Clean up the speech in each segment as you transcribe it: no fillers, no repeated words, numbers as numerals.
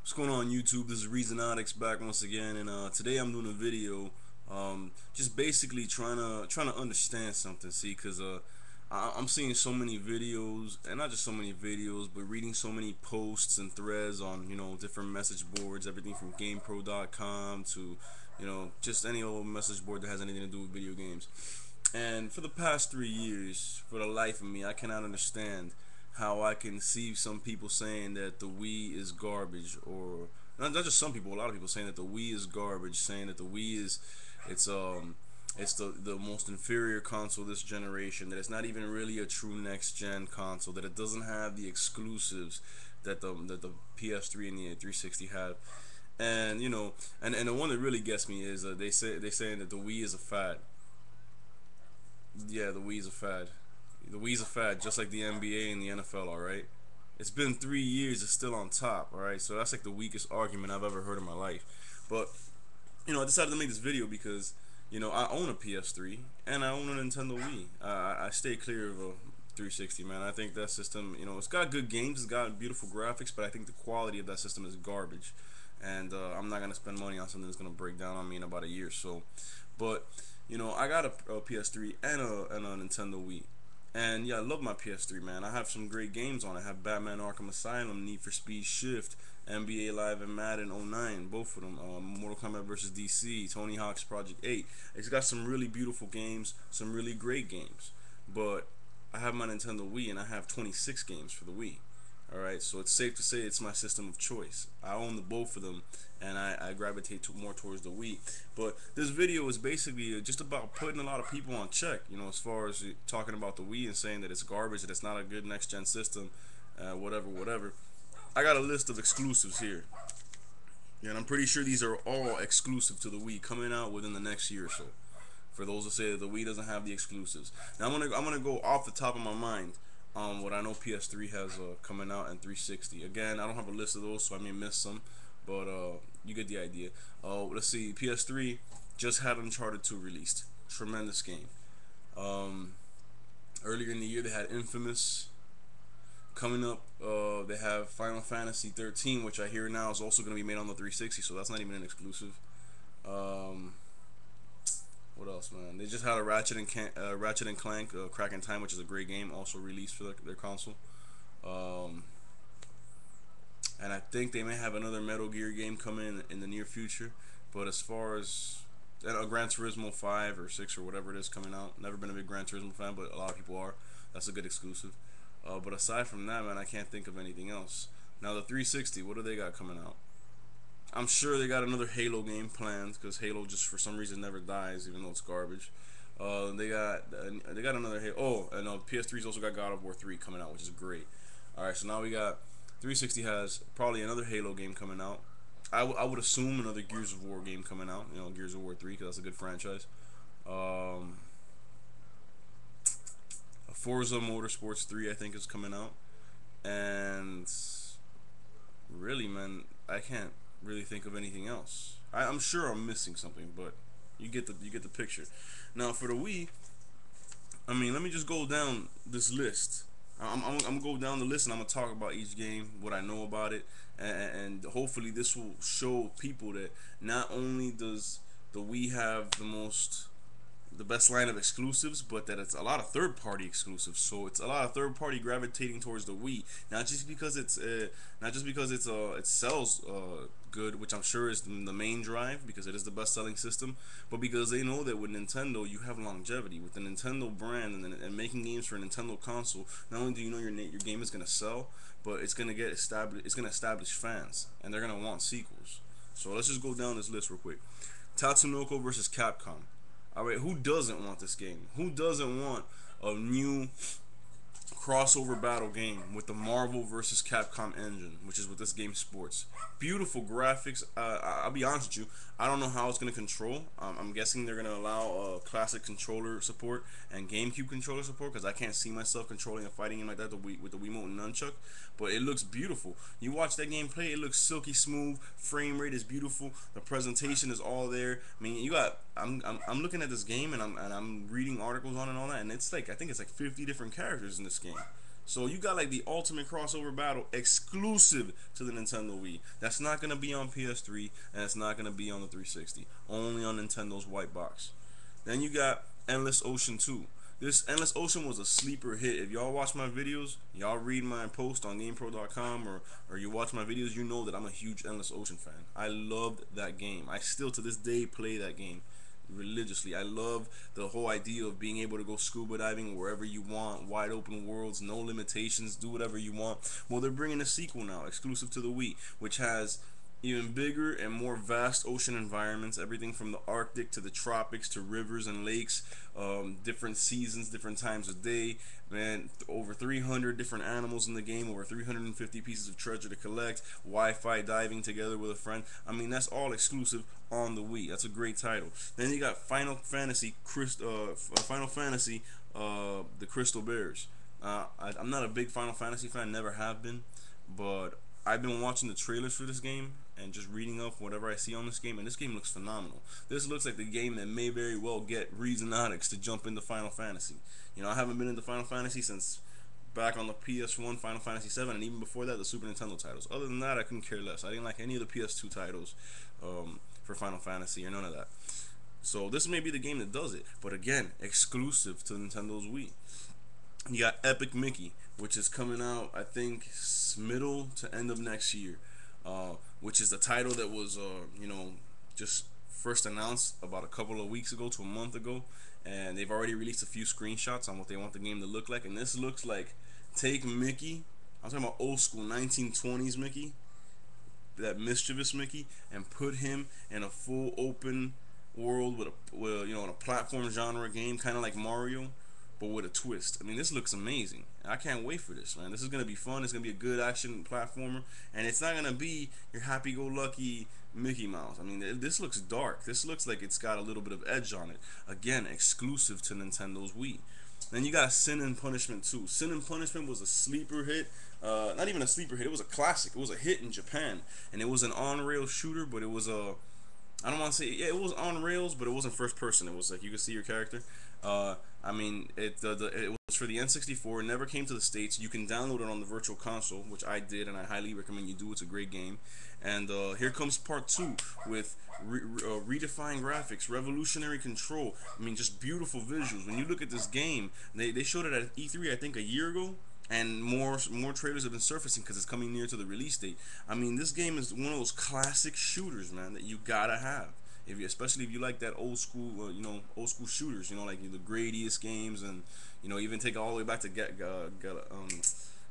What's going on YouTube? This is Reasonotics back once again, and today I'm doing a video, just basically trying to understand something. See, cause I'm seeing so many videos, and not just so many videos, but reading so many posts and threads on different message boards, everything from GamePro.com to just any old message board that has anything to do with video games. And for the past 3 years, for the life of me, I cannot understand how I can see some people saying that the Wii is garbage, or not just some people, a lot of people saying that the Wii is garbage, saying that the Wii is it's it's the most inferior console this generation, that it's not even really a true next gen console, that it doesn't have the exclusives that the PS3 and the 360 have. And and the one that really gets me is they saying that the Wii is a fad. Yeah, the Wii's a fad. The Wii's a fad, just like the NBA and the NFL. All right, it's been 3 years. It's still on top. All right, so that's like the weakest argument I've ever heard in my life. But I decided to make this video because I own a PS3 and I own a Nintendo Wii. I stay clear of a 360, man. I think that system, it's got good games, it's got beautiful graphics, but I think the quality of that system is garbage. And I'm not gonna spend money on something that's gonna break down on me in about a year or so. But I got a PS3 and a Nintendo Wii. And yeah, I love my PS3, man. I have some great games on it. I have Batman Arkham Asylum, Need for Speed Shift, NBA Live and Madden '09, both of them. Mortal Kombat vs. DC, Tony Hawk's Project 8. It's got some really beautiful games, some really great games. But I have my Nintendo Wii and I have 26 games for the Wii. Alright, so it's safe to say it's my system of choice. I own the both of them, and I gravitate more towards the Wii. But this video is basically just about putting a lot of people on check, as far as talking about the Wii and saying that it's garbage, that it's not a good next gen system, whatever, whatever. I got a list of exclusives here, and I'm pretty sure these are all exclusive to the Wii, coming out within the next year or so. For those that say that the Wii doesn't have the exclusives. Now I'm gonna go off the top of my mind what I know PS3 has coming out, and 360. Again, I don't have a list of those, so I may miss some, but you get the idea. Let's see. PS3 just had Uncharted 2 released. Tremendous game. Um, Earlier in the year, they had Infamous. Coming up, they have Final Fantasy 13, which I hear now is also going to be made on the 360, so that's not even an exclusive. Um, what else, man? They just had a Ratchet and Clank, Crack in Time, which is a great game, also released for their console. Um, and I think they may have another Metal Gear game coming in the near future. But as far as a Gran Turismo 5 or 6 or whatever it is coming out, never been a big Gran Turismo fan, but a lot of people are. That's a good exclusive. But aside from that, man, I can't think of anything else. Now the 360, what do they got coming out? I'm sure they got another Halo game planned, because Halo just for some reason never dies, even though it's garbage. They got another Halo. Oh, and PS3's also got God of War 3 coming out, which is great. All right, so now we got 360 has probably another Halo game coming out. I would assume another Gears of War game coming out. Gears of War 3, because that's a good franchise. Um, Forza Motorsports 3, I think, is coming out. And really, man, I can't really think of anything else. I'm sure I'm missing something, but you get the picture. Now for the Wii, I mean, let me just go down this list. I'm gonna go down the list and I'm gonna talk about each game, what I know about it, and hopefully this will show people that not only does the Wii have the best line of exclusives, but that it's a lot of third-party exclusives. So it's a lot of third-party gravitating towards the Wii, not just because it sells good, which I'm sure is the main drive, because it is the best-selling system, but because they know that with Nintendo you have longevity with the Nintendo brand, and making games for a Nintendo console. Not only do you know your game is gonna sell, but it's gonna get established. It's gonna establish fans, and they're gonna want sequels. So let's just go down this list real quick. Tatsunoko versus Capcom. Alright, who doesn't want this game? Who doesn't want a new crossover battle game with the Marvel vs. Capcom engine, which is what this game sports? Beautiful graphics. I'll be honest with you, I don't know how it's going to control. I'm guessing they're going to allow classic controller support and GameCube controller support, because I can't see myself controlling a fighting game like that with the Wiimote and Nunchuck. But it looks beautiful. You watch that game play, it looks silky smooth. Frame rate is beautiful. The presentation is all there. I mean, you got. I'm looking at this game, and I'm reading articles on it and all that, and it's like, I think it's like 50 different characters in this game. So you got like the ultimate crossover battle exclusive to the Nintendo Wii. That's not gonna be on PS3 and it's not gonna be on the 360. Only on Nintendo's white box. Then you got Endless Ocean 2. This Endless Ocean was a sleeper hit. If y'all watch my videos, y'all read my post on GamePro.com, or you watch my videos, you know that I'm a huge Endless Ocean fan. I loved that game. I still to this day play that game religiously. I love the whole idea of being able to go scuba diving wherever you want, wide open worlds, no limitations, do whatever you want. Well, they're bringing a sequel now, exclusive to the Wii, which has even bigger and more vast ocean environments, everything from the Arctic to the tropics to rivers and lakes, different seasons, different times of day. Man, over 300 different animals in the game, over 350 pieces of treasure to collect, Wi-Fi diving together with a friend. I mean, that's all exclusive on the Wii. That's a great title. Then you got Final Fantasy, the Crystal Bears. I'm not a big Final Fantasy fan, never have been, but I've been watching the trailers for this game and just reading up whatever I see on this game, and this game looks phenomenal. This looks like the game that may very well get Reasonatics to jump into Final Fantasy. You know, I haven't been into Final Fantasy since back on the PS1, Final Fantasy 7, and even before that, the Super Nintendo titles. Other than that, I couldn't care less. I didn't like any of the PS2 titles for Final Fantasy or none of that. So this may be the game that does it, but again, exclusive to Nintendo's Wii. You got Epic Mickey, which is coming out, I think, middle to end of next year, which is the title that was, just first announced about a couple of weeks ago to a month ago, and they've already released a few screenshots on what they want the game to look like, and this looks like take Mickey, I'm talking about old school 1920s Mickey, that mischievous Mickey, and put him in a full open world with in a platform genre game, kind of like Mario, but with a twist. I mean, this looks amazing. I can't wait for this, man. This is gonna be fun. It's gonna be a good action platformer, and it's not gonna be your happy-go-lucky Mickey Mouse. I mean, this looks dark. This looks like it's got a little bit of edge on it. Again, exclusive to Nintendo's Wii. Then you got Sin and Punishment 2. Sin and Punishment was a sleeper hit. Not even a sleeper hit. It was a classic. It was a hit in Japan, and it was an on-rail shooter, but it was a I don't want to say it was on rails, but it wasn't first person. It was like you could see your character. I mean, it was for the N64. It never came to the States. You can download it on the Virtual Console, which I did, and I highly recommend you do. It's a great game. And here comes part 2 with redefined graphics, revolutionary control. I mean, just beautiful visuals. When you look at this game, they showed it at E3, I think, a year ago. And more trailers have been surfacing because it's coming near to the release date. I mean, this game is one of those classic shooters, man, that you gotta have. Especially if you like that old school, old school shooters, like the Gradius games, and even take it all the way back to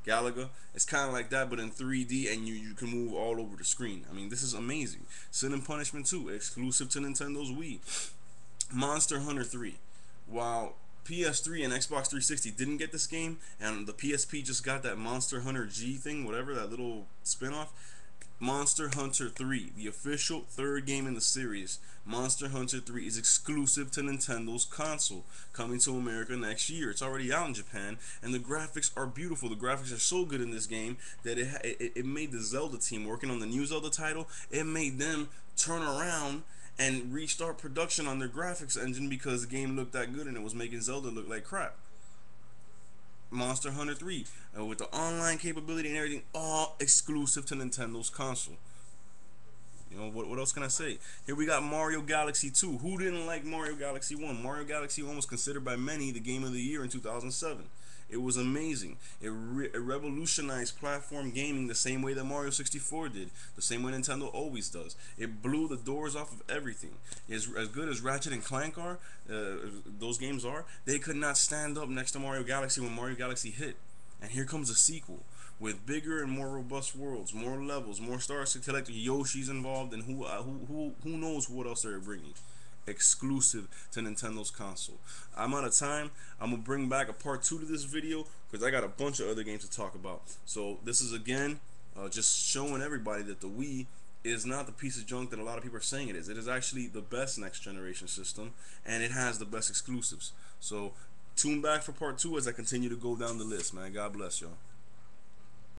Galaga. It's kind of like that, but in 3D, and you can move all over the screen. I mean, this is amazing. Sin and Punishment 2, exclusive to Nintendo's Wii. Monster Hunter 3. Wow. PS3 and Xbox 360 didn't get this game, and the PSP just got that Monster Hunter G thing, whatever, that little spin-off. Monster Hunter 3, the official third game in the series, Monster Hunter 3 is exclusive to Nintendo's console, coming to America next year. It's already out in Japan, and the graphics are beautiful. The graphics are so good in this game that it made the Zelda team working on the new Zelda title, it made them turn around and restart production on their graphics engine because the game looked that good and it was making Zelda look like crap. Monster Hunter 3 with the online capability and everything, all exclusive to Nintendo's console. What else can I say? Here we got Mario Galaxy 2. Who didn't like Mario Galaxy 1? Mario Galaxy 1 was considered by many the game of the year in 2007. It was amazing. It revolutionized platform gaming the same way that Mario 64 did, the same way Nintendo always does. It blew the doors off of everything. As good as Ratchet and Clank are, those games are, they could not stand up next to Mario Galaxy when Mario Galaxy hit. And here comes a sequel with bigger and more robust worlds, more levels, more stars to collect. Yoshi's involved, and who knows what else they're bringing. Exclusive to Nintendo's console. I'm out of time. I'm gonna bring back a part 2 to this video because I got a bunch of other games to talk about. So this is again just showing everybody that the Wii is not the piece of junk that a lot of people are saying it is. It is actually the best next generation system, and it has the best exclusives. So tune back for part 2 as I continue to go down the list, man. God bless y'all.